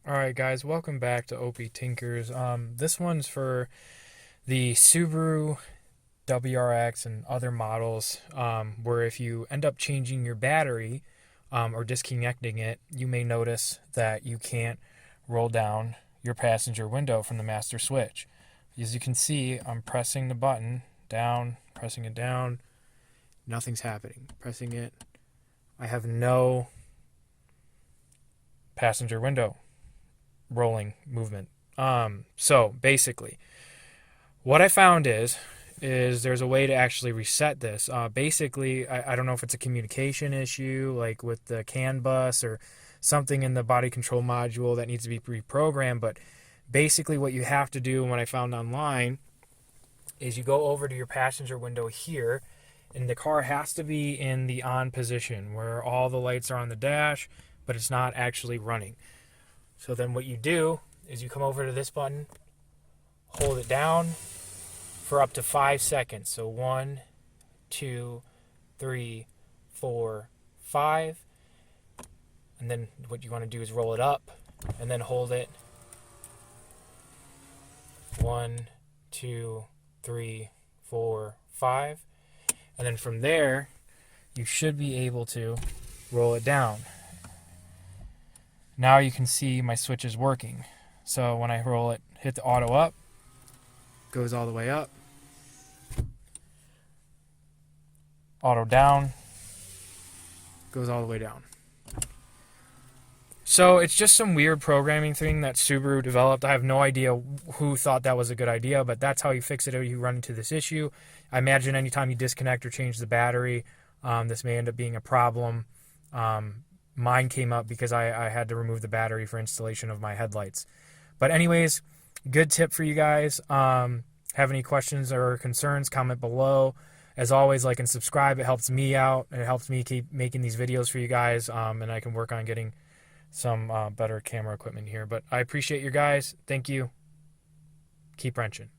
Alright guys, welcome back to OP Tinkers. This one's for the Subaru WRX and other models, where if you end up changing your battery or disconnecting it, you may notice that you can't roll down your passenger window from the master switch. As you can see, I'm pressing the button down, pressing it down, nothing's happening. Pressing it, I have no passenger window rolling movement. So basically, what I found is there's a way to actually reset this. Basically, I don't know if it's a communication issue, like with the CAN bus or something in the body control module that needs to be reprogrammed. But basically, what you have to do, and what I found online, is you go over to your passenger window here, and the car has to be in the on position where all the lights are on the dash, but it's not actually running. So then what you do is you come over to this button, hold it down for up to 5 seconds. So 1, 2, 3, 4, 5. And then what you want to do is roll it up and then hold it. 1, 2, 3, 4, 5. And then from there, you should be able to roll it down. Now you can see my switch is working. So when I roll it, hit the auto up, goes all the way up. Auto down, goes all the way down. So it's just some weird programming thing that Subaru developed. I have no idea who thought that was a good idea, but that's how you fix it if you run into this issue. I imagine anytime you disconnect or change the battery, this may end up being a problem. Mine came up because I had to remove the battery for installation of my headlights. But anyways, good tip for you guys. Have any questions or concerns, comment below. As always, like and subscribe. It helps me out. And it helps me keep making these videos for you guys. And I can work on getting some better camera equipment here. But I appreciate you guys. Thank you. Keep wrenching.